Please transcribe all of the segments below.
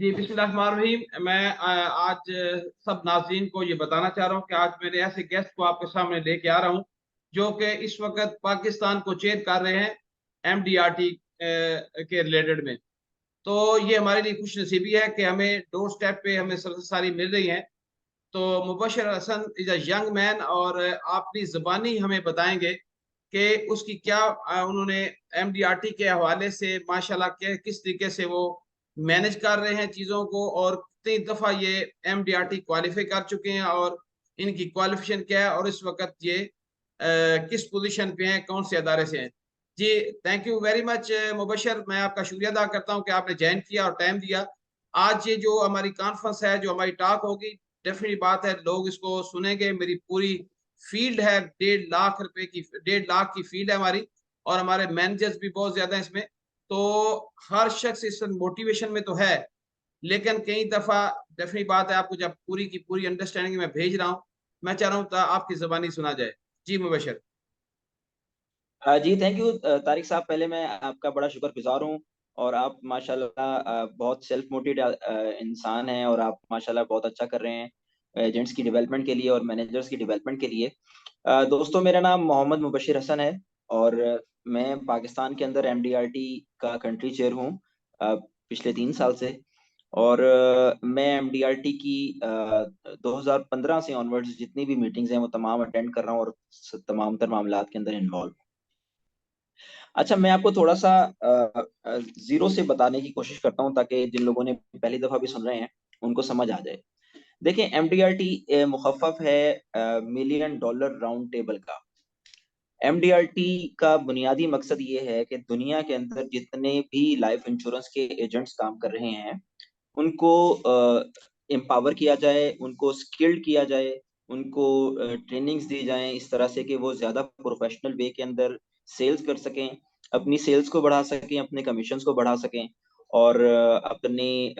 जी बिस्मिल्लाहिर्रहमानिर्रहीम। मैं आज सब नाज़रीन को ये बताना चाह रहा हूँ कि आज मेरे ऐसे गेस्ट को आपके सामने लेके आ रहा हूँ जो कि इस वक्त पाकिस्तान को चेयर कर रहे हैं एमडीआरटी के रिलेटेड में। तो ये हमारे लिए खुश नसीबी है कि हमें डोर स्टेप पे हमें सारी मिल रही हैं। तो Mubashar Hasan is a young man और आप अपनी ज़बानी हमें बताएंगे कि उसकी क्या उन्होंने एमडीआरटी के हवाले से माशाल्लाह के किस तरीके से वो मैनेज कर रहे हैं चीज़ों को और कितनी दफ़ा ये एमडीआरटी क्वालिफाई कर चुके हैं और इनकी क्वालिफिकेशन क्या है और इस वक्त ये किस पोजीशन पे हैं, कौन से अदारे से हैं। जी thank you very much Mubashar, मैं आपका शुक्रिया अदा करता हूँ कि आपने ज्वाइन किया और टाइम दिया। आज ये जो हमारी कॉन्फ्रेंस है, जो हमारी टॉक होगी, डेफिनेटली बात है लोग इसको सुनेंगे। मेरी पूरी फील्ड है, 1.5 लाख की 1.5 लाख की फील्ड है हमारी और हमारे मैनेजर्स भी बहुत ज्यादा हैं इसमें। तो हर शख्स इस मोटिवेशन में तो है, लेकिन कई दफा डेफिनेटली बात है आपको जब पूरी की पूरी अंडरस्टैंडिंग में भेज रहा हूँ, मैं चाह रहा हूँ आपकी जबानी सुना जाए। जी मुबशर। जी थैंक यू तारिक साहब। पहले मैं आपका बड़ा शुक्रगुजार हूँ। और आप माशाल्लाह बहुत सेल्फ मोटिवेटेड इंसान हैं और आप माशाल्लाह बहुत अच्छा कर रहे हैं एजेंट्स की डेवलपमेंट के लिए और मैनेजर्स की डेवलपमेंट के लिए। दोस्तों, मेरा नाम मोहम्मद मुबशिर हसन है और मैं पाकिस्तान के अंदर एमडीआरटी का कंट्री चेयर हूँ पिछले 3 साल से। और मैं एमडीआरटी की 2015 से ऑनवर्ड्स जितनी भी मीटिंग्स हैं वो तमाम अटेंड कर रहा हूँ और तमाम तर मामलात के अंदर इन्वॉल्व। अच्छा, मैं आपको थोड़ा सा जीरो से बताने की कोशिश करता हूँ ताकि जिन लोगों ने पहली दफा भी सुन रहे हैं उनको समझ आ जाए। देखिए, एमडीआरटी मुखफ़फ़ है मिलियन डॉलर राउंड टेबल का। एमडीआरटी का बुनियादी मकसद ये है कि दुनिया के अंदर जितने भी लाइफ इंश्योरेंस के एजेंट्स काम कर रहे हैं उनको एम्पावर किया जाए, उनको स्किल्ड किया जाए, उनको ट्रेनिंग्स दी जाएं इस तरह से कि वो ज़्यादा प्रोफेशनल वे के अंदर सेल्स कर सकें, अपनी सेल्स को बढ़ा सकें, अपने कमीशंस को बढ़ा सकें और अपने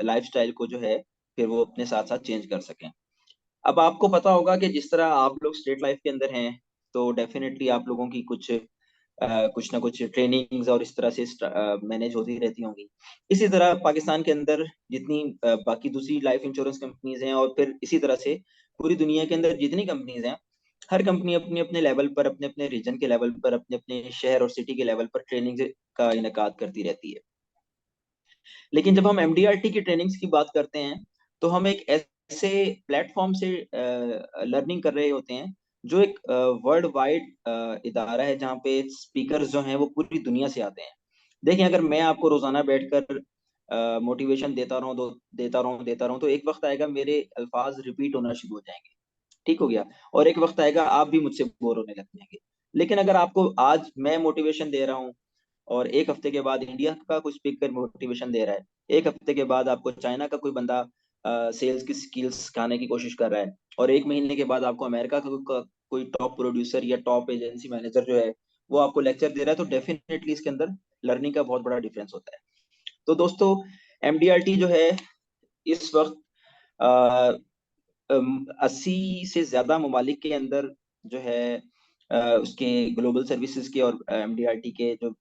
लाइफस्टाइल को जो है फिर वो अपने साथ साथ चेंज कर सकें। अब आपको पता होगा कि जिस तरह आप लोग स्टेट लाइफ के अंदर हैं तो डेफिनेटली आप लोगों की कुछ ना कुछ ट्रेनिंग्स और इस तरह से मैनेज होती रहती होंगी। इसी तरह पाकिस्तान के अंदर जितनी बाकी दूसरी लाइफ इंश्योरेंस कंपनीज हैं और फिर इसी तरह से पूरी दुनिया के अंदर जितनी कंपनीज हैं, हर कंपनी अपने अपने लेवल पर, अपने अपने रीजन के लेवल पर, अपने अपने शहर और सिटी के लेवल पर ट्रेनिंग का इनकाद करती रहती है। लेकिन जब हम एमडीआरटी की ट्रेनिंग्स की बात करते हैं तो हम एक ऐसे प्लेटफॉर्म से लर्निंग कर रहे होते हैं जो एक वर्ल्ड वाइड इदारा है जहाँ पे स्पीकर्स जो हैं वो पूरी दुनिया से आते हैं। देखिए, अगर मैं आपको रोजाना बैठकर मोटिवेशन देता रहूं तो एक वक्त आएगा मेरे अल्फाज रिपीट होना शुरू हो जाएंगे। ठीक हो गया। और एक वक्त आएगा आप भी मुझसे बोर होने लग जाएंगे। लेकिन अगर आपको आज मैं मोटिवेशन दे रहा हूँ और एक हफ्ते के बाद इंडिया का कोई स्पीकर मोटिवेशन दे रहा है, एक हफ्ते के बाद आपको चाइना का कोई बंदा सेल्स की स्किल्स सिखाने की कोशिश कर रहा है और एक महीने के बाद आपको अमेरिका का कोई टॉप प्रोड्यूसर या टॉप एजेंसी मैनेजर जो है वो आपको लेक्चर दे रहा है, तो डेफिनेटली इसके अंदर लर्निंग का बहुत बड़ा डिफरेंस होता है। तो दोस्तों, एमडीआरटी जो है इस वक्त 80 से ज्यादा ममालिक के अंदर जो है उसके ग्लोबल सर्विसेज के और एमडीआरटी के जो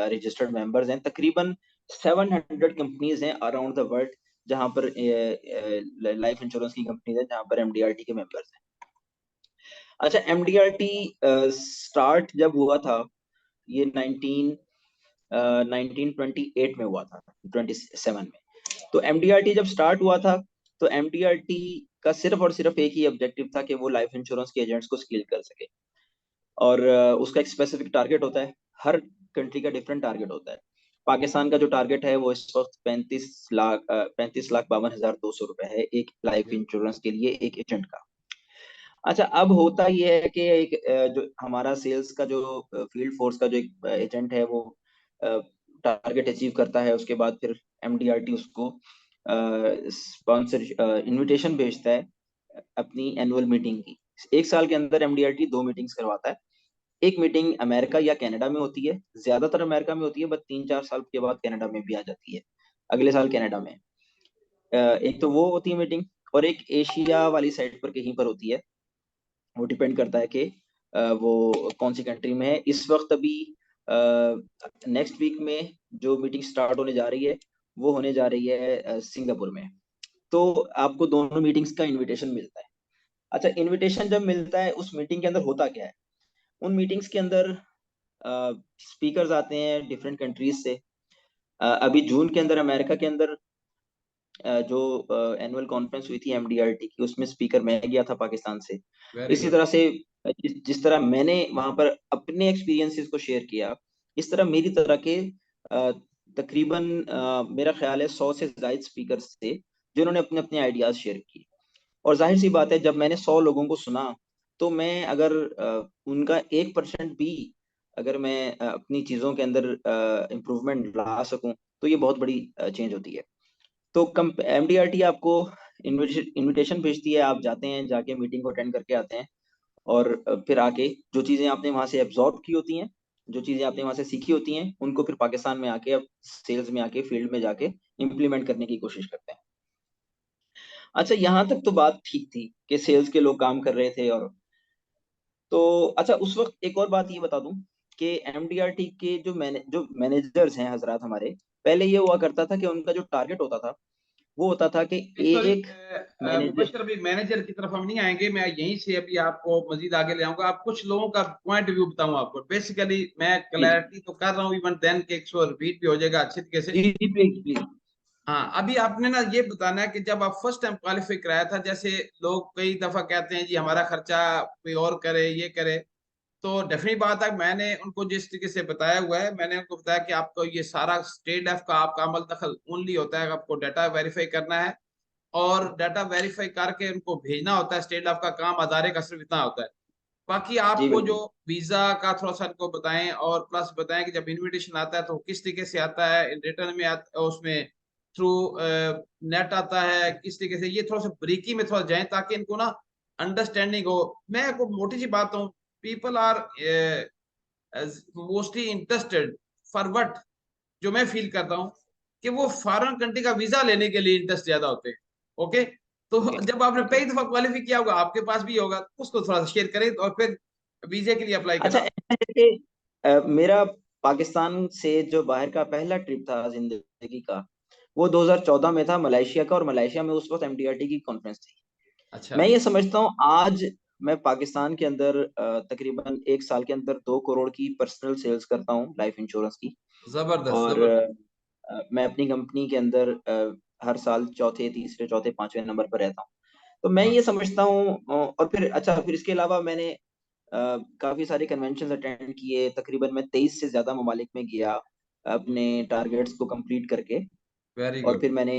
रजिस्टर्ड मेंबर्स हैं, तकरीबन 700 कंपनीज हैं अराउंड द वर्ल्ड जहां पर लाइफ इंश्योरेंस की कंपनीज हैं जहां पर एमडीआरटी के मेंबर्स हैं। अच्छा, एमडीआरटी स्टार्ट जब हुआ था ये 1928 में हुआ था, 27 में। तो एमडीआरटी जब स्टार्ट हुआ था तो एमडीआरटी का सिर्फ और सिर्फ एक ही ऑब्जेक्टिव था कि वो लाइफ इंश्योरेंस के एजेंट्स को स्किल कर सके। और उसका एक स्पेसिफिक टारगेट होता है। हर कंट्री का डिफरेंट टारगेट होता है। पाकिस्तान का जो टारगेट है वो इस वक्त 35,52,200 रुपए है एक लाइफ इंश्योरेंस के लिए एक एजेंट का। अच्छा, अब होता ये है कि एक जो हमारा सेल्स का जो फील्ड फोर्स का जो एक एजेंट है वो टारगेट अचीव करता है, उसके बाद फिर एमडीआरटी उसको स्पॉन्सर इनविटेशन भेजता है अपनी एनुअल मीटिंग की। एक साल के अंदर एमडीआरटी 2 मीटिंग्स करवाता है। एक मीटिंग अमेरिका या कनाडा में होती है, ज्यादातर अमेरिका में होती है, बट 3-4 साल के बाद कनाडा में भी आ जाती है, अगले साल कनाडा में। एक तो वो होती है मीटिंग, और एक एशिया वाली साइड पर कहीं पर होती है। वो डिपेंड करता है कि वो कौन सी कंट्री में है इस वक्त। अभी नेक्स्ट वीक में जो मीटिंग स्टार्ट होने जा रही है वो होने जा रही है सिंगापुर में। तो आपको दोनों मीटिंग्स का इनविटेशन मिलता है। अच्छा, इनविटेशन जब मिलता है, उस मीटिंग के अंदर होता क्या है? उन मीटिंग्स के अंदर स्पीकर्स आते हैं डिफरेंट कंट्रीज से। अभी जून के अंदर अमेरिका के अंदर जो एनुअल कॉन्फ्रेंस हुई थी एमडीआरटी की, उसमें स्पीकर मैं गया था पाकिस्तान से। वेरी इसी गुड। तरह से जिस तरह मैंने वहां पर अपने एक्सपीरियंसेस को शेयर किया, इस तरह मेरी तरह के अ, तकरीबन मेरा ख्याल है 100 से ज्यादा स्पीकर्स थे जिन्होंने अपने अपने आइडियाज शेयर किए। और जाहिर सी बात है, जब मैंने 100 लोगों को सुना, तो मैं अगर उनका 1% भी अगर मैं अपनी चीजों के अंदर इम्प्रूवमेंट ला सकूं, तो ये बहुत बड़ी चेंज होती है। तो कम एमडीआरटी आपको इनविटेशन इनविटेशन भेजती है, आप जाते हैं, जाके मीटिंग को अटेंड करके आते हैं। और फिर आके जो चीजें आपने वहां से एब्जॉर्ब की होती हैं, जो चीजें आपने वहां से सीखी होती हैं, उनको फिर पाकिस्तान में आके, अब सेल्स में आके, फील्ड में जाके इम्प्लीमेंट करने की कोशिश करते हैं। अच्छा, यहाँ तक तो बात ठीक थी कि सेल्स के लोग काम कर रहे थे। और तो अच्छा, उस वक्त एक और बात ये बता दूं कि एमडीआरटी के जो मैनेजर्स हैं हजरात हमारे, पहले ये हुआ करता था कि उनका जो टारगेट होता था, वो होता था कि सॉरी एक मैनेजर। मुबशर, अभी मैनेजर की तरफ हम नहीं आएंगे, मैं यहीं से अभी आपको मजीद आगे ले आऊंगा। आप कुछ लोगों का पॉइंट व्यू बताऊं आपको। बेसिकली मैं जी क्लैरिटी तो कर रहा हूँ, इवन देन के 100 रिपीट भी हो जाएगा अच्छे तरीके से। जी जी, प्लीज प्लीज। हाँ, अभी आपने ना ये बताना है कि जब आप फर्स्ट टाइम क्वालिफाई कराया था, जैसे लोग कई दफा कहते हैं जी हमारा खर्चा कोई और करे, ये करे। तो डेफिनेट बात है, मैंने उनको जिस तरीके से बताया हुआ है, मैंने उनको बताया कि आपको ये सारा स्टेट एफ का आपका अमल दखल ओनली होता है, आपको डाटा वेरीफाई करना है और डाटा वेरीफाई करके उनको भेजना होता है। स्टेट एफ का काम अदारे का सिर्फ इतना होता है। बाकी जी आपको जो बिल्कुल। वीजा का थोड़ा सा इनको बताएं, और प्लस बताएं कि जब इनविटेशन आता है तो किस तरीके से आता है, रिटर्न में आता, उसमें थ्रू नेट आता है किस तरीके से, ये थोड़ा सा ब्रीकी में थोड़ा जाए ताकि इनको ना अंडरस्टैंडिंग हो। मैं आपको मोटी सी बात हूँ, people are mostly interested for what, जो मैं फील करता हूँ कि वो फॉरेन कंट्री का वीजा लेने के लिए इंटरेस्ट ज्यादा होते हैं। ओके, तो ओके जब आपने ओके। कई दफा क्वालिफाई किया होगा, आपके पास भी होगा, उसको थोड़ा सा शेयर करें और फिर वीजा के लिए अप्लाई अच्छा, करना। ऐसा है कि मेरा पाकिस्तान से जो बाहर का पहला ट्रिप था जिंदगी का, वो 2014 में था, मलेशिया का। और मलेशिया में उस वक्त एमडीआरटी की कॉन्फ्रेंस थी। अच्छा, मैं ये समझता हूँ, आज मैं पाकिस्तान के अंदर तकरीबन एक साल के अंदर 2 करोड़ की पर्सनल सेल्स करता हूँ लाइफ इंश्योरेंस की। जबरदस्त और जबरदस्त। मैं अपनी कंपनी के अंदर हर साल चौथे, तीसरे, चौथे, पांचवें नंबर पर रहता हूँ। तो मैं वाह, ये समझता हूँ। और फिर अच्छा, फिर इसके अलावा मैंने काफी सारे कन्वेंशन अटेंड किए। तकरीबन मैं 23 से ज्यादा ममालिक में गया अपने टारगेट्स को कंप्लीट करके। वेरी और गुड। फिर मैंने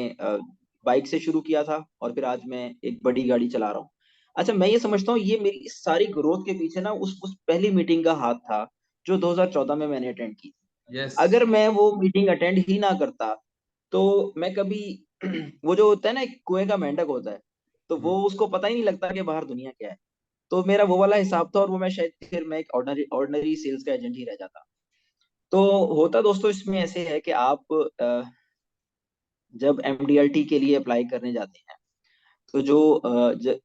बाइक से शुरू किया था, और फिर आज मैं एक बड़ी गाड़ी चला रहा हूँ। अच्छा, मैं ये समझता हूँ, ये मेरी इस सारी ग्रोथ के पीछे ना उस पहली मीटिंग का हाथ था, जो 2014 में मैंने अटेंड की। यस। अगर मैं वो मीटिंग अटेंड ही ना करता, तो मैं कभी वो जो होता है ना, एक कुएं का मेंढक होता है, तो वो उसको पता ही नहीं लगता कि बाहर दुनिया क्या है। तो मेरा वो वाला हिसाब था, और वो मैं शायद फिर मैं एक ऑर्डिनरी ऑर्डिनरी सेल्स का एजेंट ही रह जाता। तो होता दोस्तों इसमें ऐसे है कि आप जब एमडीएलटी के लिए अप्लाई करने जाते हैं, तो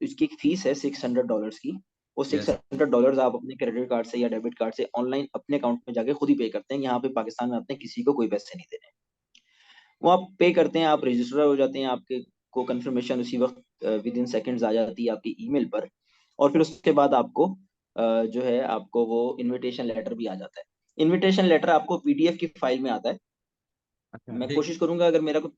इसकी फीस है $600 की। वो सिक्स यस। हंड्रेड डॉलर आप अपने क्रेडिट कार्ड से या डेबिट कार्ड से ऑनलाइन अपने अकाउंट में जाके खुद ही पे करते हैं। यहाँ पे पाकिस्तान में आपने किसी को कोई पैसे नहीं देने। वो आप पे करते हैं, आप रजिस्टर हो जाते हैं, आपके को कंफर्मेशन उसी वक्त विद इन सेकंड्स आ जाती है आपकी ईमेल पर। और फिर उसके बाद आपको जो है, आपको वो इनविटेशन लेटर भी आ जाता है। इनविटेशन लेटर आपको पीडीएफ की फाइल में आता है। अच्छा, मैं ठीक। कोशिश करूंगा, अगर मेरा कुछ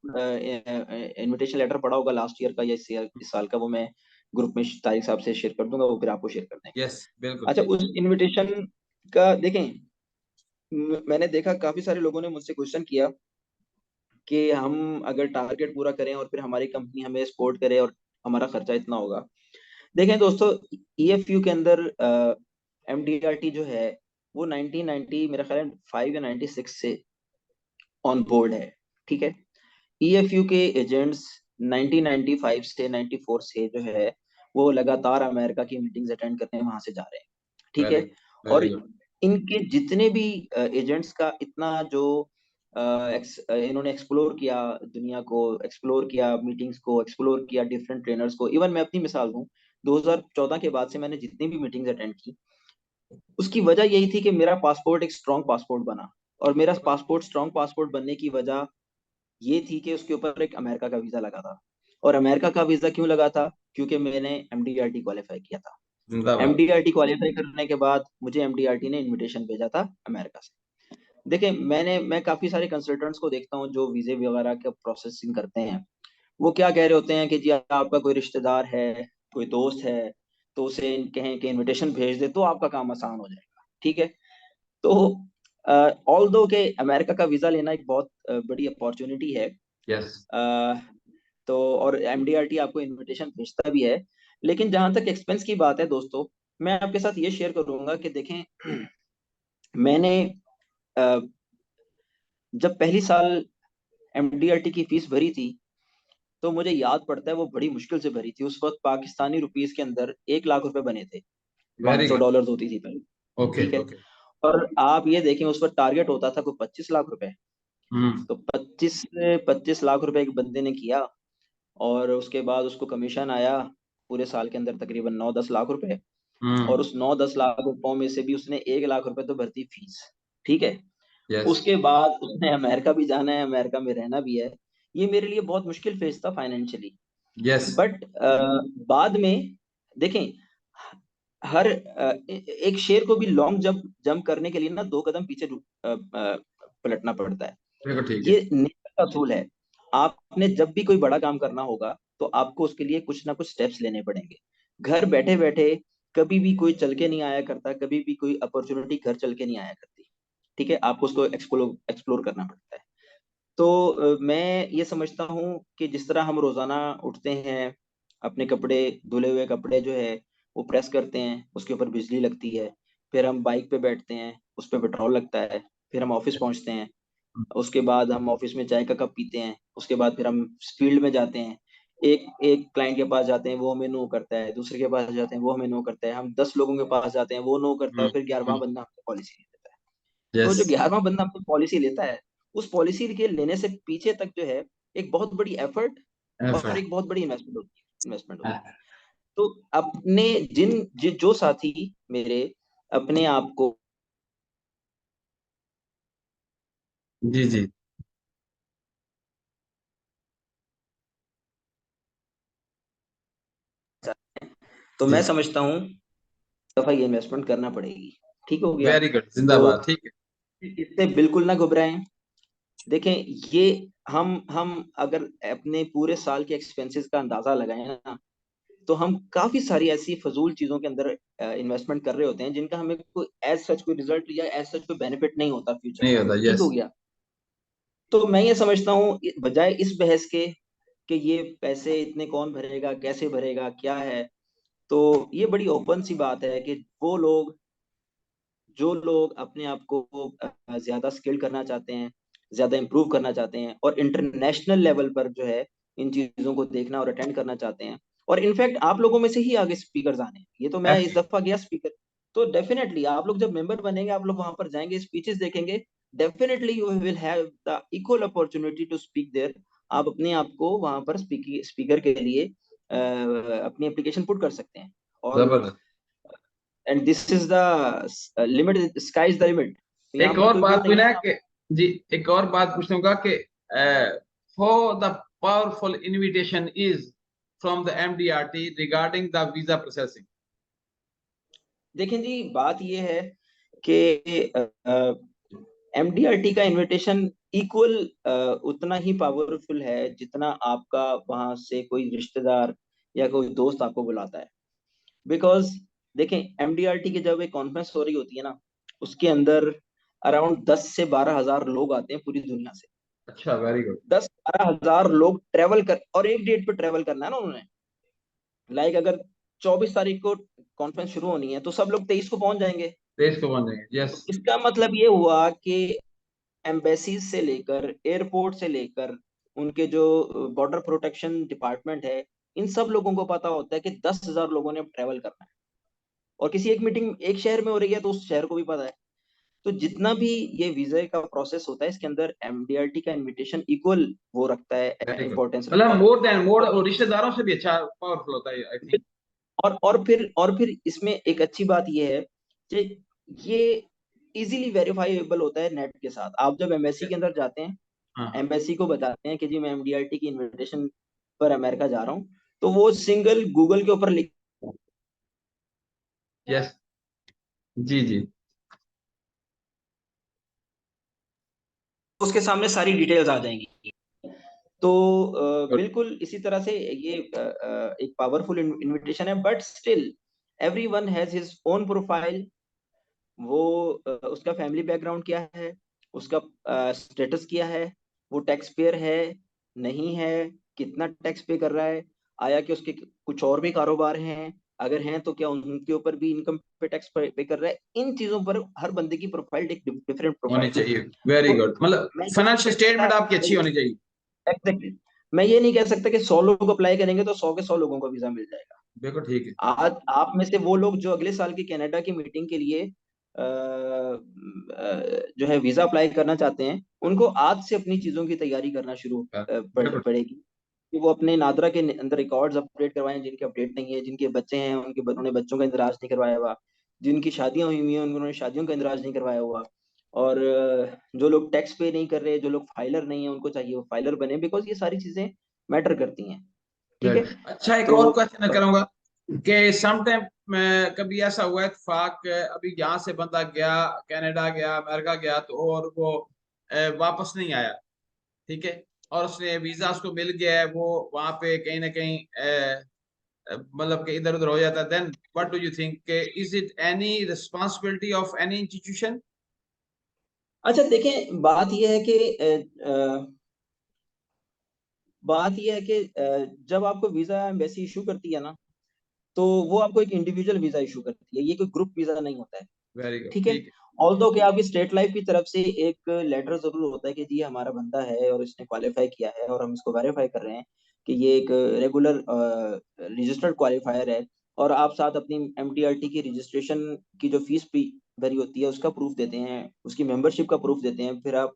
इनविटेशन लेटर पड़ा होगा लास्ट ईयर का या इस साल का, वो मैं ग्रुप में तारिक साहब से शेयर कर दूंगा, वो फिर आपको शेयर कर देंगे। यस, बिल्कुल अच्छा, ठीक। उस इनविटेशन का देखें, मैंने देखा काफी सारे लोगों ने मुझसे क्वेश्चन किया कि हम अगर टारगेट पूरा करें और फिर हमारी कंपनी हमें सपोर्ट करे और हमारा खर्चा इतना होगा। देखें दोस्तों, ईएफयू के अंदर एमडीआरटी जो है, वो 1990 मेरा ख्याल है 5 या 96 से ऑन बोर्ड है। ठीक है। ईएफयू के एजेंट्स 1995 से 94 से जो है, वो लगातार अमेरिका की मीटिंग्स अटेंड करने वहां से जा रहे हैं। ठीक वेरी है। गुड, और वेरी गुड। इनके जितने भी एजेंट्स का इतना जो इन्होंने एक्सप्लोर किया, दुनिया को एक्सप्लोर किया, मीटिंग्स को एक्सप्लोर किया, डिफरेंट ट्रेनर्स को। इवन मैं अपनी मिसाल दूं, 2014 के बाद से मैंने जितनी भी मीटिंग्स अटेंड की, उसकी वजह यही थी कि मेरा पासपोर्ट एक स्ट्रॉन्ग पासपोर्ट बना। और मेरा पासपोर्ट स्ट्रॉन्ग पासपोर्ट बनने की वजह ये थी कि उसके ऊपर एक अमेरिका का वीजा लगा था। और अमेरिका का वीजा क्यों लगा था? क्योंकि मैंने एमडीआरटी क्वालिफाई किया था। जिंदाबाद। एमडीआरटी क्वालिफाई करने के बाद मुझे एमडीआरटी ने इनविटेशन भेजा था अमेरिका से। देखिए, मैं काफी सारे कंसल्टेंट्स को देखता हूँ जो वीजे वगैरह का प्रोसेसिंग करते हैं। वो क्या कह रहे होते हैं कि जी आपका कोई रिश्तेदार है, कोई दोस्त है, तो उसे कहें कि इनविटेशन भेज दे तो आपका काम आसान हो जाएगा। ठीक है। तो ऑल दो के अमेरिका का वीजा लेना एक बहुत बड़ी अपॉर्चुनिटी है। यस। अ, तो और एमडीआरटी आपको इनविटेशन भेजता भी है। लेकिन जहां तक एक्सपेंस की बात है दोस्तों, मैं आपके साथ ये शेयर करूंगा कि देखें, मैंने अ, जब पहली साल एमडीआरटी की फीस भरी थी, तो मुझे याद पड़ता है वो बड़ी मुश्किल से भरी थी। उस वक्त पाकिस्तानी रुपीस के अंदर 1 लाख रुपए बने थे। पाँच वेरी सौ गुड। डॉलर होती थी पहले। ओके ठीक है। ओके। और आप ये देखें, उस वक्त टारगेट होता था कोई 25 लाख रुपए। हम्म। तो 25 लाख रुपए एक बंदे ने किया, और उसके बाद उसको कमीशन आया पूरे साल के अंदर तकरीबन 9-10 लाख रुपए। हम्म। और उस 9-10 लाख रुपयों में से भी उसने 1 लाख रुपए तो भरती फीस। ठीक है। यस। उसके बाद उसने अमेरिका भी जाना है, अमेरिका में रहना भी है। ये मेरे लिए बहुत मुश्किल फेज था फाइनेंशियली। यस। बट बाद में देखें, एक शेर को भी लॉन्ग जंप जंप करने के लिए ना 2 कदम पीछे पलटना पड़ता है। बिल्कुल ठीक है। ये नेचर का असूल है। आपने जब भी कोई बड़ा काम करना होगा, तो आपको उसके लिए कुछ ना कुछ स्टेप्स लेने पड़ेंगे। घर बैठे बैठे कभी भी कोई चल के नहीं आया करता, कभी भी कोई अपॉर्चुनिटी घर चल के नहीं आया करती। ठीक है, आपको उसको एक्सप्लोर एक्सप्लोर करना पड़ता है। तो मैं ये समझता हूँ कि जिस तरह हम रोजाना उठते हैं, अपने कपड़े, धुले हुए कपड़े जो है वो प्रेस करते हैं, उसके ऊपर बिजली लगती है। फिर हम बाइक पे बैठते हैं, उस पर पेट्रोल लगता है। फिर हम ऑफिस पहुंचते हैं, उसके बाद हम ऑफिस में चाय का कप पीते हैं। उसके बाद फिर हम फील्ड में जाते हैं, एक एक क्लाइंट के पास जाते हैं, वो हमें नो करता है। दूसरे के पास जाते हैं, वो हमें नो करता है। हम 10 लोगों के पास जाते हैं, वो नो करता है। हम्म। फिर 11वां हम्म। बंदा हमसे पॉलिसी ले लेता है। तो यस। जो 11वां बंदा हमसे पॉलिसी लेता है, उस पॉलिसी के लेने से पीछे तक जो है एक बहुत बड़ी एफर्ट और एफर्ट। एक बहुत बड़ी इन्वेस्टमेंट होती है। तो अपने जो साथी मेरे अपने आप को जी जी। तो मैं जी। समझता हूँ दफा ये इन्वेस्टमेंट करना पड़ेगी। ठीक हो गया। वेरी गुड, तो जिंदाबाद, ठीक है। इससे बिल्कुल ना घबराएं। देखें, ये हम अगर अपने पूरे साल के एक्सपेंसेस का अंदाजा लगाएं ना, तो हम काफी सारी ऐसी फजूल चीजों के अंदर इन्वेस्टमेंट कर रहे होते हैं जिनका हमें कोई एज सच कोई रिजल्ट या एज सच कोई बेनिफिट नहीं होता फ्यूचर नहीं में। होता, ठीक हो यस। गया। तो मैं ये समझता हूँ, बजाय इस बहस के कि ये पैसे इतने कौन भरेगा, कैसे भरेगा, क्या है, तो ये बड़ी ओपन सी बात है कि वो लोग जो लोग अपने आप को ज्यादा स्किल करना चाहते हैं, ज्यादा इम्प्रूव करना चाहते हैं, और इंटरनेशनल लेवल पर जो है इन चीजों को देखना और अटेंड करना चाहते हैं, और इनफैक्ट आप लोगों में से ही आगे स्पीकर्स आने हैं। ये तो मैं इस दफा गया स्पीकर, तो डेफिनेटली आप लोग जब मेंबर बनेंगे, आप लोग वहां पर जाएंगे, स्पीचेस देखेंगे, definitely you will have the equal opportunity to speak there. आप अपने आप को वहां पर स्पीकर के लिए अपनी एप्लीकेशन पुट कर सकते हैं। और जबरदस्त। And this is the limit, sky is the limit. यहाँ एक पर और कोई वो बात भी नहीं ना है आप। कि जी, एक और बात पूछूंगा कि for the powerful invitation is from the MDRT regarding the visa processing. देखें जी, बात ये है कि एमडीआरटी का इनविटेशन इक्वल उतना ही पावरफुल है जितना आपका वहां से कोई रिश्तेदार या कोई दोस्त आपको बुलाता है। बिकॉज देखें, एमडीआरटी की जब एक कॉन्फ्रेंस हो रही होती है ना, उसके अंदर अराउंड 10 से 12 हजार लोग आते हैं पूरी दुनिया से। अच्छा, वेरी गुड। 10-12 हजार लोग ट्रेवल कर, और एक डेट पे ट्रेवल करना है ना उन्होंने। लाइक अगर 24 तारीख को कॉन्फ्रेंस शुरू होनी है, तो सब लोग 23 को पहुंच जाएंगे। देश को बन जाएंगे, तो यस। इसका मतलब ये हुआ कि एम्बेसीज से लेकर, एयरपोर्ट से लेकर, उनके जो बॉर्डर प्रोटेक्शन डिपार्टमेंट है, इन सब लोगों को पता होता है कि 10 हजार लोगों ने अब ट्रेवल करना है। और किसी एक मीटिंग एक शहर में हो रही है, तो उस शहर को भी पता है। तो जितना भी ये वीजा का प्रोसेस होता है, इसके अंदर एमडीआरटी का इनविटेशन इक्वल वो रखता है, वेरी गुड। इंपॉर्टेंस रखता मतलब है। मोर देन मोर, और और रिश्तेदारों से भी अच्छा पावरफुल होता है, आई थिंक। और फिर इसमें एक अच्छी बात ये है कि ये इजीली वेरीफाइबल होता है नेट के साथ। आप जब एमबेसी के अंदर जाते हैं, हाँ एम्बेसी को बताते हैं कि जी मैं एमडीआरटी की इनविटेशन पर अमेरिका जा रहा हूँ, तो वो सिंगल गूगल के ऊपर लिख, यस जी जी उसके सामने सारी डिटेल्स आ जाएंगी। तो गुड बिल्कुल इसी तरह से ये एक पावरफुल इनविटेशन है, but still everyone has his own profile. वो उसका फैमिली बैकग्राउंड क्या है, उसका स्टेटस क्या है, वो टैक्स पेयर है नहीं है, कितना टैक्स पे कर रहा है, आया कि उसके कुछ और भी कारोबार हैं, अगर हैं तो क्या उनके ऊपर भी इनकम पे टैक्स पे कर रहा है। इन चीजों पर हर बंदे की प्रोफाइल एक डिफरेंट होनी प्रोफाइल है। चाहिए, वेरी तो गुड, मतलब मैं ये नहीं फाइनेंशियल कह सकता, स्टेटमेंट आपकी अच्छी होनी चाहिए। एग्जैक्टली, मैं ये नहीं कह सकता कि 100 लोग अप्लाई करेंगे तो 100 के 100 लोगों को वीजा मिल जाएगा। बिल्कुल ठीक है। आज आप में से वो लोग जो अगले साल की कनाडा की मीटिंग के लिए जो है वीजा अप्लाई करना चाहते हैं, उनको आज से अपनी चीजों की तैयारी करना शुरू बिल्कुल पड़ेगी, कि वो अपने नादरा के अंदर रिकॉर्ड्स अपडेट करवाएं जिनके अपडेट नहीं है, जिनके बच्चे हैं उन्होंने बच्चों का इंदराज नहीं करवाया हुआ, जिनकी शादियां हुई हैं उन्होंने शादियों का इंदराज नहीं करवाया हुआ, और जो लोग टैक्स पे नहीं कर रहे, जो लोग फाइलर नहीं है, उनको चाहिए वो फाइलर बने, बिकॉज ये सारी चीजें मैटर करती हैं। ठीक है। अच्छा, एक तो और क्वेश्चन करूंगा कि समटाइम कभी ऐसा हुआ है इत्तेफाक, अभी यहाँ से बंदा गया, कनाडा गया, अमेरिका गया, तो और वो वापस नहीं आया, ठीक है, और उसने वीजा उसको मिल गया है, वो वहां पे कहीं ना कहीं मतलब कि इधर उधर हो जाता है, then what do you think, is it any responsibility of any institution? अच्छा देखें, बात यह है कि जब आपको वीजा एम्बेसी इशू करती है ना, तो वो आपको एक इंडिविजुअल वीजा इशू करती है, ये कोई ग्रुप वीजा नहीं होता है। वेरी गुड, ठीक है। ठीक है। ऑल्दो कि आपकी स्टेट लाइफ की तरफ से एक लेटर जरूर होता है कि जी हमारा बंदा है और इसने क्वालिफाई किया है और हम इसको वेरीफाई कर रहे हैं कि ये एक रेगुलर रजिस्टर्ड क्वालिफायर है, और आप साथ अपनी एमटीआरटी की रजिस्ट्रेशन की जो फीस भी भरी होती है उसका प्रूफ देते हैं, उसकी मेंबरशिप का प्रूफ देते हैं, फिर आप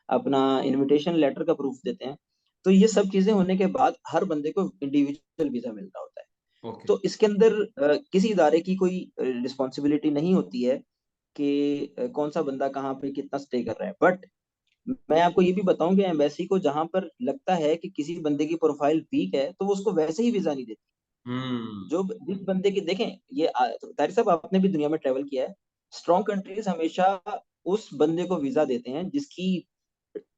अपना इनविटेशन लेटर का प्रूफ देते हैं। तो ये सब चीजें होने के बाद हर बंदे को इंडिविजुअल वीजा मिल रहा होता है। ओके। तो इसके अंदर किसी इदारे की कोई रिस्पॉन्सिबिलिटी नहीं होती है कि कौन सा बंदा कहाँ पे कितना स्टे कर रहा है। बट मैं आपको ये भी बताऊं कि एम्बेसी को जहां पर लगता है कि किसी बंदे की प्रोफाइल वीक है, तो वो उसको वैसे ही वीजा नहीं देती। हम्म। जो जिस बंदे की देखें, ये तारिक साहब आपने भी दुनिया में ट्रेवल किया है, स्ट्रॉन्ग कंट्रीज हमेशा उस बंदे को वीजा देते हैं जिसकी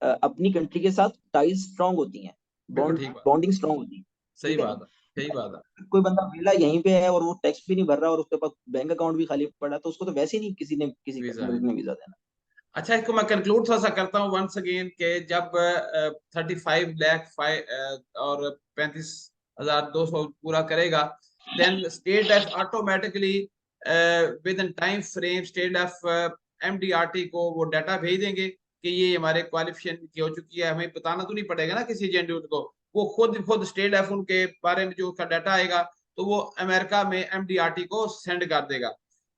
अपनी कंट्री के साथ टाइज स्ट्रांग होती हैं, बिल्कुल ठीक बात, बॉन्डिंग स्ट्रांग होती है। सही ठीक है। बात है, सही बात है। कोई बंदा वेला यहीं पे है और वो टैक्स भी नहीं भर रहा और उसके पास बैंक अकाउंट भी खाली पड़ा है, तो उसको तो वैसे ही नहीं किसी ने किसी वीजा मुल्क नहीं। ने वीजा देना। अच्छा, इसको मैं कंक्लूड थोड़ा सा करता हूँ वंस अगेन, के जब 35 लाख और 35,200 पूरा करेगा, then state F automatically within time frame, state F MDRT को वो डाटा भेज देंगे कि ये हमारे क्वालिफिकेशन की हो चुकी है, हमें बताना तो नहीं पड़ेगा ना किसी एजेंट को, वो खुद खुद स्टेट एफ उनके बारे में जो उसका डाटा आएगा तो वो अमेरिका में एमडीआरटी को सेंड कर देगा।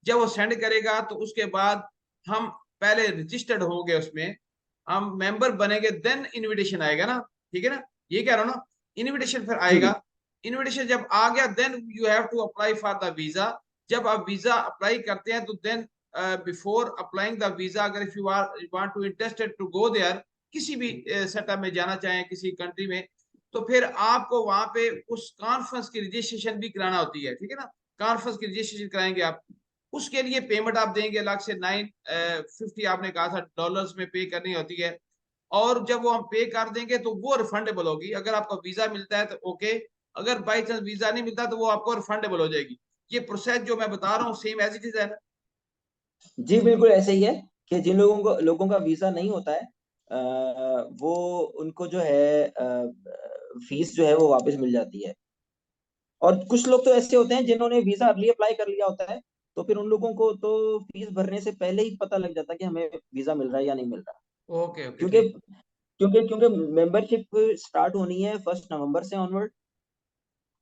जब वो सेंड करेगा तो उसके बाद हम पहले रजिस्टर्ड होंगे उसमें, हम मेंबर बनेंगे, देन इनविटेशन आएगा ना, ठीक है ना, ये कह रहा हूँ ना, इनविटेशन फिर जी आएगा। बिल्कुल। इनविटेशन जब आ गया then you have to apply for the visa. जब आप वीजा अप्लाई करते हैं तो then before applying the visa, अगर if you are want to interested to go there, किसी भी सेटअप में जाना चाहें किसी कंट्री में, तो फिर आपको वहां पे उस कॉन्फ्रेंस की रजिस्ट्रेशन भी कराना होती है, ठीक है ना, कॉन्फ्रेंस की रजिस्ट्रेशन कराएंगे आप, उसके लिए पेमेंट आप देंगे अलग से 950, आपने कहा था डॉलर्स में पे करनी होती है, और जब वो हम पे कर देंगे तो वो रिफंडेबल होगी, अगर आपको वीजा मिलता है तो ओके, अगर बाई चांस वीजा नहीं मिलता तो वो आपको रिफंडेबल हो जाएगी। ये प्रोसेस जो मैं बता रहा हूँ सेम एज इट इज है ना? जी बिल्कुल ऐसे ही है कि जिन लोगों का वीजा नहीं होता है, वो उनको जो है फीस जो है वो वापस मिल जाती है। और कुछ लोग तो ऐसे होते हैं जिन्होंने वीजा अर्ली अप्लाई कर लिया होता है, तो फिर उन लोगों को तो फीस भरने से पहले ही पता लग जाता है कि हमें वीजा मिल रहा है या नहीं मिल रहा। ओके ओके, क्योंकि ठीक। क्योंकि मेंबरशिप स्टार्ट होनी है 1 नवंबर से ऑनवर्ड,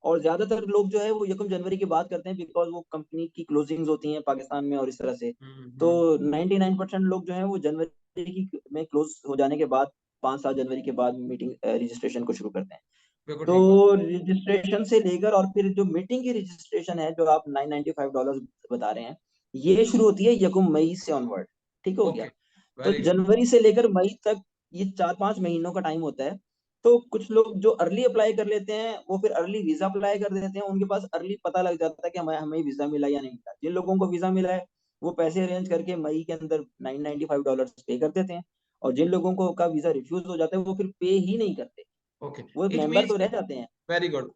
और ज्यादातर लोग जो है वो 1 जनवरी की बात करते हैं, बिकॉज वो कंपनी की क्लोजिंग्स होती हैं पाकिस्तान में और इस तरह से। तो हम्म। 99% लोग जो है वो जनवरी की में क्लोज हो जाने के बाद 5-7 जनवरी के बाद मीटिंग रजिस्ट्रेशन को शुरू करते हैं। बिल्कुल तो ठीक बात। रजिस्ट्रेशन से लेकर और फिर जो मीटिंग की रजिस्ट्रेशन है जो आप $995 बता रहे हैं, ये शुरू होती है 1 मई से ऑनवर्ड। ठीक हो गया। ओके, तो वेरी गुड। जनवरी से लेकर मई तक ये 4-5 महीनों का टाइम होता है। तो कुछ लोग जो अर्ली अप्लाई कर लेते हैं वो फिर अर्ली वीजा अप्लाई कर देते हैं, उनके पास अर्ली पता लग जाता है कि हमें हमें वीजा मिला या नहीं मिला। जिन लोगों को वीजा मिला है वो पैसे अरेंज करके मई के अंदर $995 पे कर देते हैं, और जिन लोगों को का वीजा रिफ्यूज हो जाता है वो फिर पे ही नहीं करते, ओके, वो इट मेंबर मींस तो रह जाते हैं। Very good.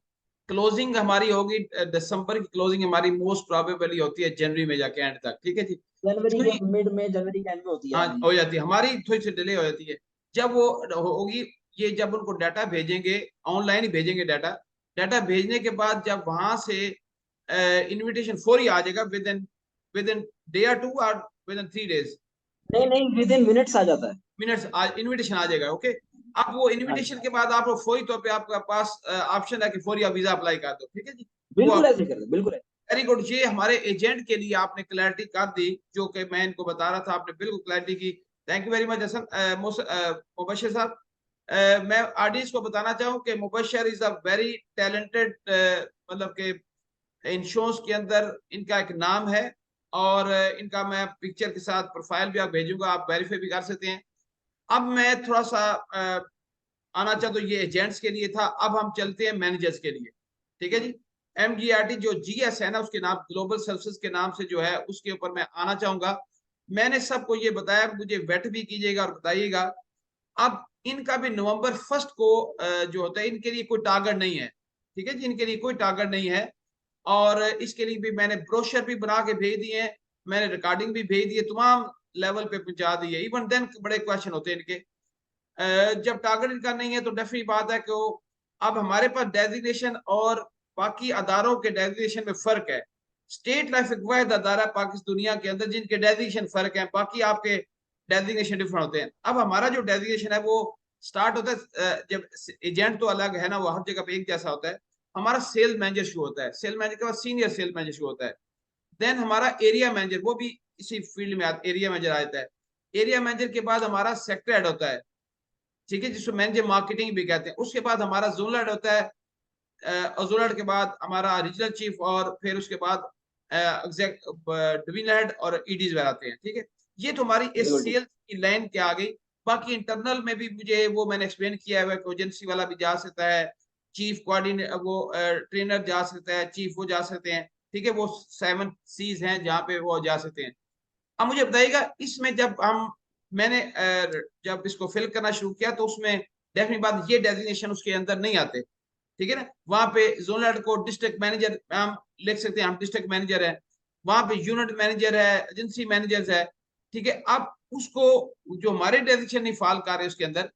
क्लोजिंग हमारी होगी दिसंबर की क्लोजिंग हमारी मोस्ट प्रोबेबली होती है जनवरी में जाके एंड तक, ठीक है जी। जनवरी के जनवरी, मिड में, जनवरी के एंड में होती है, हाँ हाँ जी। हो जाती है, हमारी थोड़ी सी डिले हो जाती है। जब वो होगी, ये जब उनको डाटा भेजेंगे, ऑनलाइन ही भेजेंगे डाटा। डाटा भेजने के बाद जब वहां से इनविटेशन फौरी आ जाएगा, विद इन डे और टू, और विद इन 3 डेज, नहीं नहीं, विद इन मिनट्स आ जाता है। मिनट्स इनविटेशन आ जाएगा। ओके, अब वो हाँ इनविटेशन जी, के बाद आप फौरी तौर पे आपके पास ऑप्शन है कि फौरी आप वीजा अप्लाई कर दो, ठीक है जी। वो बिल्कुल ऐसे कर दो, बिल्कुल ऐसे। वेरी गुड, ये हमारे एजेंट के लिए आपने क्लैरिटी कर दी, जो कि मैं इनको बता रहा था, आपने बिल्कुल क्लैरिटी की। Thank you very much Hasan Mubashar साहब। मैं ऑडियंस को बताना चाहूँ कि Mubashar is a very talented, मतलब कि इंश्योरेंस के अंदर इनका एक नाम है। और इनका मैं पिक्चर के साथ प्रोफाइल भी आप भेजूंगा, आप वेरीफाई भी कर सकते हैं। अब मैं थोड़ा सा आना चाहता हूँ, ये एजेंट्स के लिए था, अब हम चलते हैं मैनेजर्स के लिए, ठीक है जी। एमजीआरटी जो जीएस है ना, उसके नाम ग्लोबल सर्विसेज के नाम से जो है, उसके ऊपर मैं आना चाहूंगा। मैंने सबको ये बताया, मुझे वेट भी कीजिएगा और बताइएगा। अब इनका भी नवंबर 1 को जो होता है, इनके लिए कोई टारगेट नहीं है, ठीक है जी, इनके लिए कोई टारगेट नहीं है। और इसके लिए भी मैंने ब्रोशर भी बना के भेज दिए हैं, मैंने रिकॉर्डिंग भी भेज दी है, तमाम लेवल पे पहुंचा दी है। इवन देन बड़े क्वेश्चन होते हैं इनके। जब टारगेट इनका नहीं है तो डेफिनेट बात है कि वो, अब हमारे पास डेजिग्नेशन और बाकी अदारों के डेजिग्नेशन में फर्क है। स्टेट लाइफ एक वाहिद अदारा पाकिस्तान दुनिया के अंदर जिनके डेजिग्नेशन फर्क है, बाकी आपके डेजिग्नेशन डिफरेंट होते हैं। अब हमारा जो डेजिग्नेशन है वो स्टार्ट होता है जब एजेंट तो अलग है ना, वो हर जगह पे एक जैसा होता है। हमारा सेल्स मैनेजर शुरू होता है, सेल्स मैनेजर के बाद सीनियर सेल्स मैनेजर शुरू होता है। देन हमारा एरिया मैनेजर, वो भी इसी फील्ड में एरिया मैनेजर आ जाता है। एरिया मैनेजर के बाद हमारा सेक्टर हेड होता है, ठीक है, जिसको मैनेजर मार्केटिंग भी कहते हैं। उसके बाद हमारा जोनल हेड होता है, जोनल हेड के बाद हमारा रीजनल चीफ, और फिर उसके बाद डिवीजन हेड और ईडीज आते हैं, ठीक है। ये तो हमारी इस बिल्कुल ठीक। सेल्स की लाइन क्या आ गई। बाकी इंटरनल में भी मुझे वो मैंने एक्सप्लेन किया है, एजेंसी वाला भी जा सकता है, चीफ कोऑर्डिनेटर वो ट्रेनर जा सकता है, चीफ वो जा सकते हैं, ठीक है। वो 7 C's हैं जहाँ पे वो जा सकते हैं। अब मुझे बताइएगा, इसमें जब हम, मैंने जब इसको फिल करना शुरू किया तो उसमें डेफिनेट बात, ये डेजिग्नेशन उसके अंदर नहीं आते, ठीक है ना। वहां पे जोनल को डिस्ट्रिक्ट मैनेजर हम लिख सकते हैं, हम डिस्ट्रिक्ट मैनेजर है। वहां पे यूनिट मैनेजर है, एजेंसी मैनेजर है, ठीक है। अब उसको, जो हमारे डेजिग्नेशन नहीं फाल कर रहे उसके अंदर,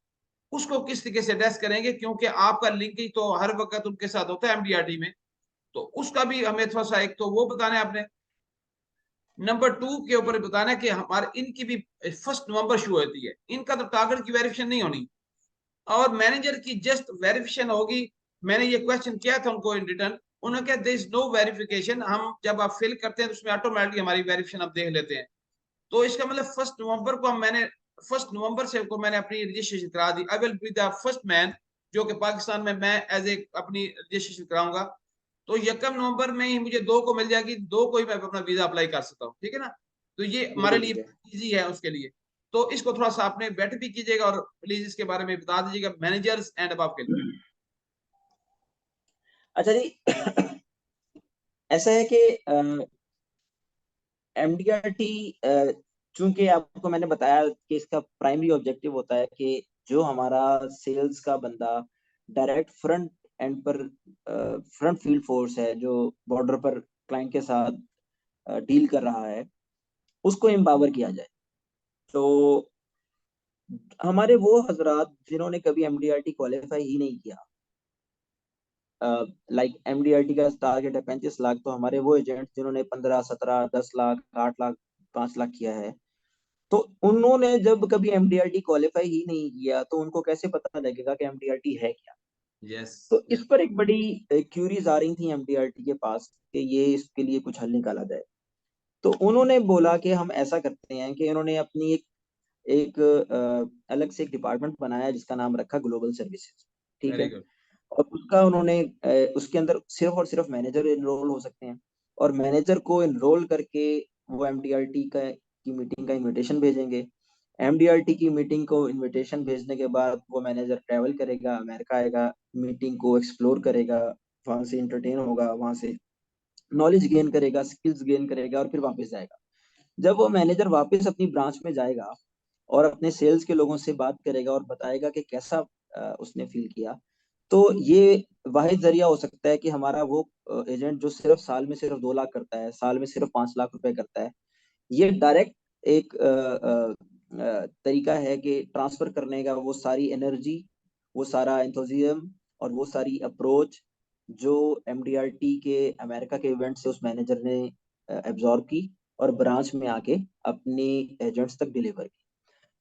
उसको किस तरीके से एड्रेस करेंगे, क्योंकि आपका लिंकिंग तो हर वक्त उनके साथ होता है एमडीआरटी में। तो उसका भी हमें थोड़ा सा, एक तो वो बताना है आपने। नंबर 2 के ऊपर बताना है कि हमारे इनकी भी 1 नवंबर शुरू होती है, इनका तो टारगेट की वेरिफिकेशन नहीं होनी, और मैनेजर की जस्ट वेरिफिकेशन होगी। मैंने ये क्वेश्चन किया था उनको इन रिटर्न, उन्होंने कहा देयर इज नो वेरिफिकेशन, हम जब आप फिल करते हैं तो उसमें ऑटोमेटिकली हमारी वेरिफिकेशन आप देख लेते हैं। तो इसका मतलब 1 नवंबर को हम, मैंने 1 नवंबर से को मैंने अपनी रजिस्ट्रेशन करा दी। I will be the first man, जो कि पाकिस्तान में मैं एज ए अपनी रजिस्ट्रेशन कराऊंगा। तो 1 नवंबर में ही मुझे 2 को मिल जाएगी, 2 को ही मैं अपना वीजा अप्लाई कर सकता हूँ, ठीक है ना। तो ये हमारे बिल्कुल लिए ठीक है। इजी है उसके लिए। तो इसको थोड़ा सा आपने वेट भी कीजिएगा, और प्लीज इसके बारे में बता दीजिएगा मैनेजर्स एंड अबव के लिए। अच्छा जी, ऐसा है कि एमडीआरटी, चूंकि आपको मैंने बताया कि इसका प्राइमरी ऑब्जेक्टिव होता है कि जो हमारा सेल्स का बंदा डायरेक्ट फ्रंट एंड पर, फ्रंट फील्ड फोर्स है जो बॉर्डर पर क्लाइंट के साथ डील कर रहा है, उसको एम्पावर किया जाए। तो हमारे वो हजरात जिन्होंने कभी एमडीआरटी क्वालिफाई ही नहीं किया, लाइक एमडीआरटी का टारगेट है 35 लाख, तो हमारे वो एजेंट जिन्होंने 15, 17, 10 लाख, 8 लाख, 5 लाख किया है, तो उन्होंने जब कभी एमडीआरटी क्वालिफाई ही नहीं किया तो उनको कैसे पता लगेगा कि एमडीआरटी है क्या। यस, तो इस पर एक बड़ी क्यूरीज आ रही थी एमडीआरटी के पास कि ये इसके लिए कुछ हल निकाला जाए। तो उन्होंने बोला कि हम ऐसा करते हैं कि इन्होंने अपनी एक एक अलग से एक डिपार्टमेंट बनाया जिसका नाम रखा ग्लोबल सर्विसेज, ठीक वेरी है। गुड, और उसका उन्होंने उसके अंदर सिर्फ और सिर्फ मैनेजर एनरोल हो सकते हैं, और मैनेजर को एनरोल करके वो एमडीआरटी का की मीटिंग का इनविटेशन भेजेंगे, एमडीआरटी की मीटिंग को इनविटेशन भेजने के बाद वो मैनेजर ट्रैवल करेगा, अमेरिका आएगा, मीटिंग को एक्सप्लोर करेगा, वहां से इंटरटेन होगा, वहां से नॉलेज गेन करेगा, स्किल्स गेन करेगा और फिर वापस जाएगा। जब वो मैनेजर वापस अपनी ब्रांच में जाएगा और अपने सेल्स के लोगों से बात करेगा और बताएगा कि कैसा उसने फील किया, तो ये वाहिद जरिया हो सकता है कि हमारा वो एजेंट जो सिर्फ साल में सिर्फ 2 लाख करता है, साल में सिर्फ 5 लाख रुपए करता है, ये डायरेक्ट एक तरीका है कि ट्रांसफर करने का, वो सारी एनर्जी, वो सारा एंथुजिज्म और वो सारी अप्रोच जो एमडीआरटी के अमेरिका के इवेंट से उस मैनेजर ने एब्जॉर्ब की और ब्रांच में आके अपनी एजेंट्स तक डिलीवर की।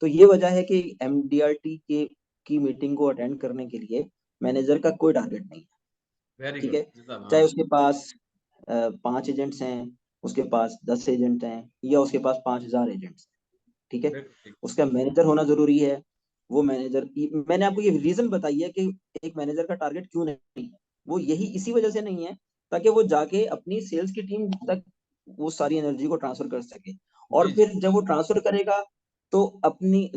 तो ये वजह है कि एमडीआरटी के की मीटिंग को अटेंड करने के लिए मैनेजर का कोई टारगेट नहीं है। वेरी ठीक गुड। है, चाहे हाँ, उसके पास 5 एजेंट्स हैं, उसके पास 10 एजेंट हैं, या उसके पास 5,000 एजेंट्स हैं। ठीक है, बिल्कुल ठीक। उसका मैनेजर होना जरूरी है। वो मैनेजर, मैंने आपको ये रीजन बताई है कि एक मैनेजर का टारगेट क्यों नहीं है। वो यही इसी वजह से नहीं है ताकि वो जाके अपनी सेल्स की टीम तक वो सारी एनर्जी को ट्रांसफर कर सके, जी और जी। फिर जब वो ट्रांसफर करेगा तो अपनी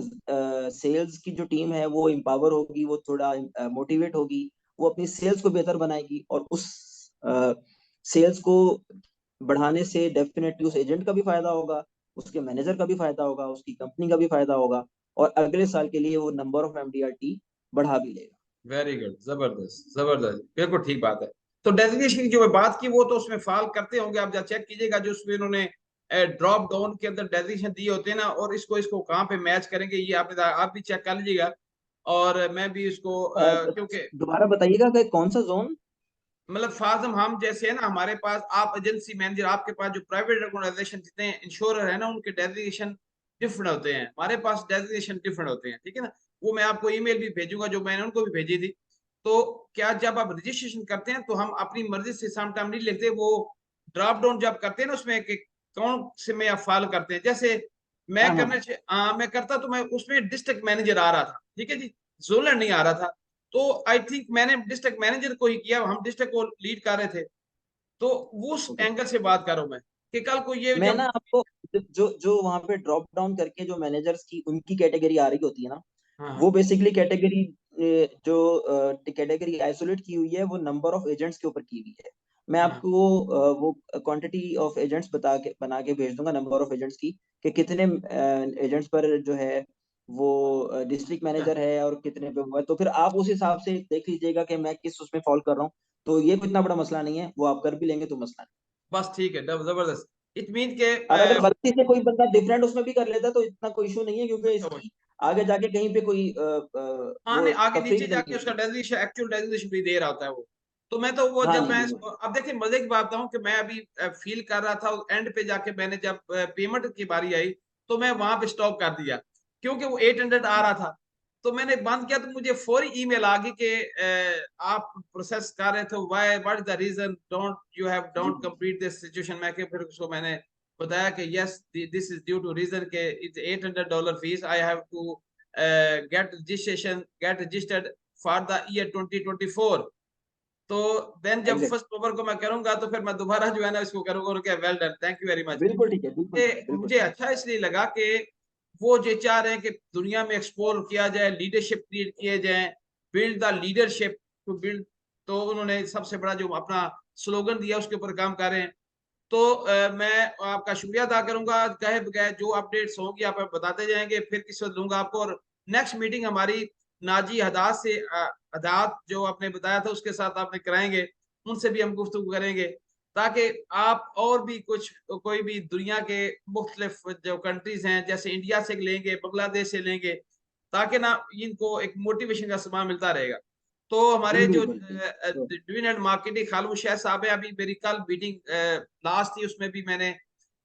सेल्स की जो टीम है वो एम्पावर होगी, वो थोड़ा मोटिवेट होगी, वो अपनी सेल्स को बेहतर बनाएगी, और उस सेल्स को बढ़ाने से डेफिनेटली उस एजेंट का भी फायदा होगा, उसके मैनेजर का भी फायदा होगा, उसकी कंपनी का भी फायदा होगा, और अगले साल के लिए वो नंबर ऑफ एमडीआरटी बढ़ा भी लेगा। वेरी गुड, जबरदस्त जबरदस्त, बिल्कुल ठीक बात है। तो डेजिग्नेशन की जो मैं बात की वो तो उसमें फॉल करते होंगे, आप जब चेक कीजिएगा जो उसमें उन्होंने ड्रॉप डाउन के अंदर डेजिग्नेशन दिए होते हैं ना, और इसको इसको कहाँ पे मैच करेंगे ये आपने आप भी चेक कर लीजिएगा, और मैं भी इसको क्योंकि दोबारा बताइएगा कि कौन सा जोन। मतलब फाजम हम जैसे है ना, हमारे पास आप एजेंसी मैनेजर, आपके पास जो प्राइवेट ऑर्गेनाइजेशन जितने इंश्योरर है ना, उनके डेजिग्नेशन डिफरेंट होते हैं, हमारे पास डेजिग्नेशन डिफरेंट होते हैं, ठीक है ना। वो मैं आपको ईमेल भी भेजूंगा जो मैंने उनको भी भेजी थी। तो क्या जब आप रजिस्ट्रेशन करते हैं तो हम अपनी मर्जी से समटाइम नहीं लिखते, वो ड्रॉप डाउन जब करते हैं ना उसमें कि कौन से में आप फॉलो करते हैं। जैसे हाँ हाँ। मैं करता तो मैं उसमें डिस्ट्रिक्ट मैनेजर आ रहा था, ठीक है जी, जोनल नहीं आ रहा था। तो आई थिंक मैंने डिस्ट्रिक्ट मैनेजर को ही किया, हम डिस्ट्रिक्ट को लीड कर रहे थे। तो उस ओके, एंगल से बात कर रहा हूं मैं कि कल को ये मैं जब ना आपको, जो जो वहां पे ड्रॉप डाउन करके जो मैनेजर्स की उनकी कैटेगरी आ रही होती है ना, हाँ वो हाँ बेसिकली कैटेगरी, जो कैटेगरी आइसोलेट की हुई है वो नंबर ऑफ एजेंट्स के ऊपर की हुई है। मैं हाँ आपको वो क्वांटिटी ऑफ एजेंट्स बना के भेज दूंगा, नंबर ऑफ एजेंट्स की, कि कितने एजेंट्स पर जो है वो डिस्ट्रिक्ट अच्छा, मैनेजर है और कितने पे हुआ है, तो फिर आप उस हिसाब से देख लीजिएगा कि मैं किस उसमें फॉलो कर रहा हूँ। तो ये कोई इतना बड़ा मसला नहीं है, वो आप कर भी लेंगे तो मसला नहीं। बस ठीक है, जबरदस्त। इट मीन के और अगर गलती से कोई बंदा डिफरेंट उसमें भी कर लेता है तो इतना कोई इशू नहीं है, क्योंकि अच्छा भाई, इसकी आगे जाके कहीं पे कोई हाँ वो नहीं, आगे नीचे तफरीक नहीं जाके उसका होगी। डेजिग्नेशन एक्चुअल डेजिग्नेशन भी दे रहा होता है वो। तो मैं तो वो हाँ जब जी, मैं बिल्कुल। अब देखिए मजे की बात बताऊं कि मैं अभी फील कर रहा था, एंड पे जाके मैंने जब पेमेंट की बारी आई तो मैं वहां पे स्टॉप कर दिया, क्योंकि वो 800 आ रहा था। तो मैंने बंद किया तो मुझे फौरी ईमेल आ गई कि आप प्रोसेस कर रहे थे, why what is the reason don't you have जी डोंट कंप्लीट दिस सिचुएशन। मैं के फिर उसको मैंने बताया कि yes this is due to reason के it's $800 fees, I have to get registered for the year 2024। तो देन जब एग्जैक्ट, 1 अक्टूबर को मैं करूंगा तो फिर मैं दोबारा जो है ना इसको करूंगा, और क्या, well done, thank you very much. बिल्कुल ठीक है, बिल्कुल ठीक है, बिल्कुल मुझे ठीक अच्छा इसलिए लगा कि वो जो चाह रहे हैं कि दुनिया में एक्सप्लोर किया जाए, लीडरशिप क्रिएट किए जाए, build the leadership to build. तो उन्होंने सबसे बड़ा जो अपना स्लोगन दिया उसके ऊपर काम कर रहे हैं। तो मैं आपका शुक्रिया अदा करूंगा, कहे बगैर जो अपडेट्स होंगी आप बताते जाएंगे, फिर किस वक्त दूंगा आपको। और नेक्स्ट मीटिंग हमारी नाजी हदात से हदात जो आपने बताया था उसके साथ आपने कराएंगे, उनसे भी हम गुफ्तगू करेंगे, ताकि आप और भी कुछ कोई भी दुनिया के मुख्तलिफ जो कंट्रीज हैं, जैसे इंडिया से लेंगे, बांग्लादेश से लेंगे, ताकि ना इनको एक मोटिवेशन का सामान मिलता रहेगा। तो हमारे जो बिल्कुल बिल्कुल। तो डिवीजन एंड मार्केटिंग खालू शेख साहब है, अभी मेरी कल मीटिंग लास्ट थी, उसमें भी मैंने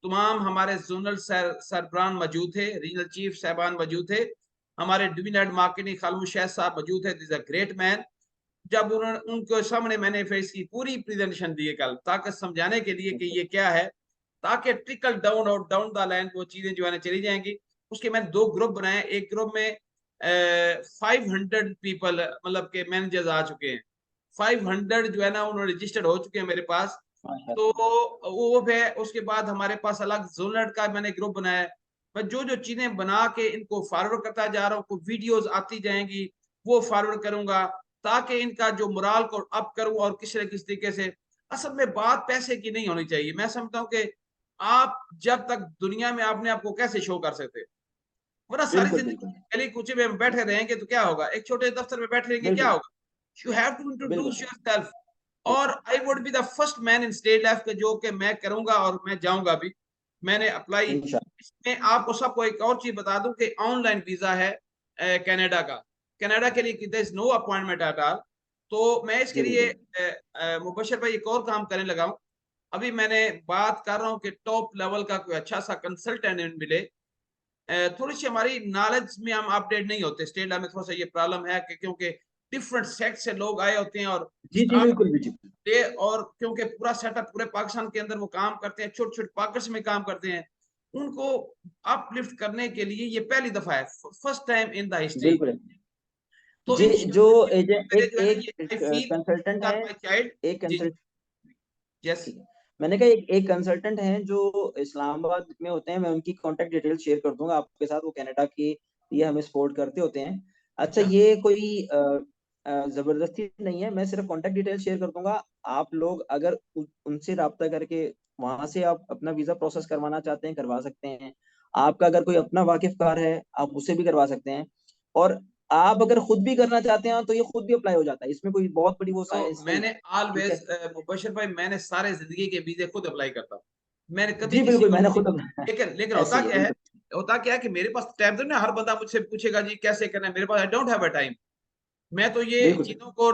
तमाम हमारे जोनल सरबरान मौजूद थे, रीजनल चीफ साहबान मौजूद थे, हमारे डिवीजन एंड मार्केटिंग खालू शेख साहब मौजूद थे, दिस अ ग्रेट मैन। जब उन्होंने उनके सामने मैंने फिर इसकी पूरी प्रेजेंटेशन दी है कल, ताकि समझाने के लिए कि ये क्या है, ताकि ट्रिकल डाउन और डाउन द लाइन वो चीजें जो है चली जाएंगी। उसके मैंने 2 ग्रुप बनाए, एक ग्रुप में 500 पीपल मतलब के मैनेजर्स आ चुके हैं, 500 जो है ना उन्होंने रजिस्टर्ड हो चुके हैं मेरे पास। तो माशाल्लाह। वो है, उसके बाद हमारे पास अलग जोनल का मैंने ग्रुप बनाया है, मैं जो जो चीजें बना के इनको फॉरवर्ड करता जा रहा हूँ, को वीडियोस आती जाएंगी, वो फॉरवर्ड करूंगा ताकि इनका जो मोराल को अप करूं। और किसी न किसी तरीके से असल में बात पैसे की नहीं होनी चाहिए। मैं समझता हूँ कि आप जब तक दुनिया में अपने आप को कैसे शो कर सकते हैं, वरना सारी बिल्कुल जिंदगी बिल्कुल गली कूचे में बैठे रहेंगे तो क्या होगा, एक छोटे दफ्तर में बैठे रहेंगे क्या बिल्कुल होगा। यू हैव टू बिल्कुल इंट्रोड्यूस योरसेल्फ। बिल्कुल। और I would be the first man in state life के जो कि मैं करूंगा और मैं जाऊंगा भी। मैंने अप्लाई इंशाल्लाह। इसमें आपको सबको एक और चीज बता दूं कि ऑनलाइन वीजा है कनाडा का। कनाडा के लिए there is no appointment at all. तो मैं इसके जी लिए बिल्कुल। मुबशर भाई एक और काम करने लगा हूं। अभी मैंने बात कर रहा हूं कि टॉप लेवल का कोई अच्छा सा कंसल्टेंट मिले। थोड़ी सी हमारी नॉलेज में हम अपडेट नहीं होते, स्टेट में थोड़ा सा ये प्रॉब्लम है कि क्योंकि डिफरेंट सेक्ट से लोग आए होते हैं और जी जी स्टाफ बिल्कुल बिल्कुल। और क्योंकि पूरा सेटअप पूरे पाकिस्तान के अंदर वो काम करते हैं, छोटे छोटे पॉकेट्स में काम करते हैं। उनको अपलिफ्ट करने के लिए ये पहली दफा है, first time in the history. बिल्कुल तो जी। जो मेरे एक जो है ना, ये एक आई फील कंसल्टेंट है, माय चाइल्ड। एक जी जी। Consult yes. ठीक है। मैंने कहा एक कंसल्टेंट हैं जो इस्लामाबाद में होते हैं, मैं उनकी कांटेक्ट डिटेल शेयर कर दूंगा आपके साथ। वो कनाडा के लिए हमें सपोर्ट करते होते हैं। अच्छा, अच्छा। ये कोई जबरदस्ती नहीं है, मैं सिर्फ कांटेक्ट डिटेल शेयर कर दूंगा। आप लोग अगर उनसे राब्ता करके वहां से आप अपना वीजा प्रोसेस करवाना चाहते हैं, करवा सकते हैं। आपका अगर कोई अपना वाकिफकार है, आप उससे भी करवा सकते हैं। और आप अगर खुद भी करना चाहते हैं तो ये खुद भी अप्लाई हो जाता है, इसमें कोई बहुत बड़ी वो तो साइंस नहीं मैंने है। ठीक ऑलवेज है। मुबशर भाई, मैंने सारे जिंदगी के वीजे खुद अप्लाई करता हूँ। मैंने कभी जी किसी बिल्कुल, को मैंने नहीं। खुद अपना लेकिन लेकिन ऐसे होता ही है क्या है, बिल्कुल। होता क्या है कि मेरे पास टाइम तो नहीं, हर बंदा मुझसे पूछेगा जी कैसे करना है, मेरे पास I don't have a time. मैं तो ये बिल्कुल चीजों को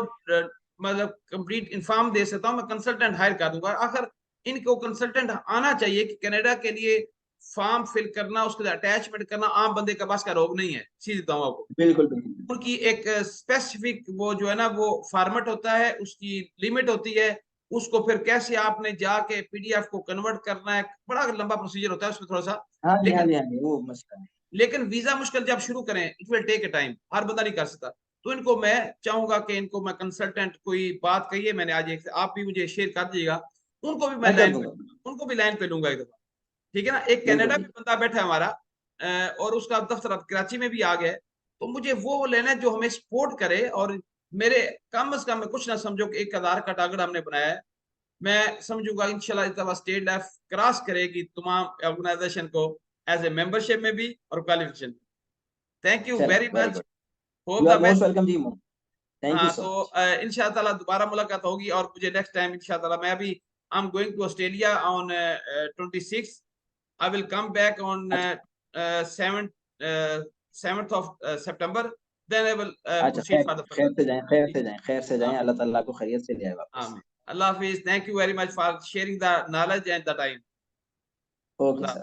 मतलब कंप्लीट इन्फॉर्म दे सकता हूँ, मैं कंसल्टेंट हायर कर दूंगा। आखिर इनको कंसल्टेंट आना चाहिए कि कनाडा के लिए फॉर्म फिल करना, उसके अटैचमेंट करना आम बंदे का बस का रोग नहीं है, सीधी बताऊं आपको। बिल्कुल बिल्कुल उनकी एक स्पेसिफिक वो जो है ना वो फॉर्मेट होता है, उसकी लिमिट होती है। उसको फिर कैसे आपने जाके पीडीएफ को कन्वर्ट करना है, बड़ा लंबा प्रोसीजर होता है उसमें थोड़ा सा। हाँ जी हाँ लेकिन जी हाँ जी, वो मसला है। लेकिन वीजा मुश्किल जब शुरू करें it will take a time, हर बंदा नहीं कर सकता। तो इनको मैं चाहूंगा कि इनको मैं कंसल्टेंट कोई बात कही है मैंने आज, एक आप भी मुझे शेयर कर दीजिएगा। उनको भी मैं मैं कर लाइन पे, दूंगा। उनको भी लाइन पे लूंगा एक दफा। ठीक है ना। एक बिल्कुल कनाडा में ठीक। बंदा बैठा है हमारा और उसका दफ्तर अब कराची में भी आ गया है। तो मुझे वो लेना है जो हमें सपोर्ट करे। और मेरे कम से कम में कुछ ना समझो कि एक आधार कार्ड अगर हमने बनाया है, मैं समझूंगा इंशाल्लाह इस दफा स्टेट लाइफ क्रॉस करेगी तमाम ऑर्गेनाइजेशन को, एज ए मेंबरशिप में भी और क्वालिफिकेशन। थैंक यू चले, very very much. Good. Hope you are the most best. Welcome ji Mohammad. Thank you हाँ सो तो मच। इंशाल्लाह ताला दोबारा मुलाकात होगी। और मुझे नेक्स्ट टाइम इंशाल्लाह ताला, मैं अभी I am going to Australia on 26। I will come back on अच्छा 7th of September, then I will अच्छा, proceed for the further खैर से जाएं, खैर जी। से जाएं, खैर से जाएं। आमीन। अल्लाह ताला को खैरियत से ले आए वापस। आमीन। अल्लाह हाफिज। Thank you very much for sharing the knowledge and the time. Okay Allah. Sir.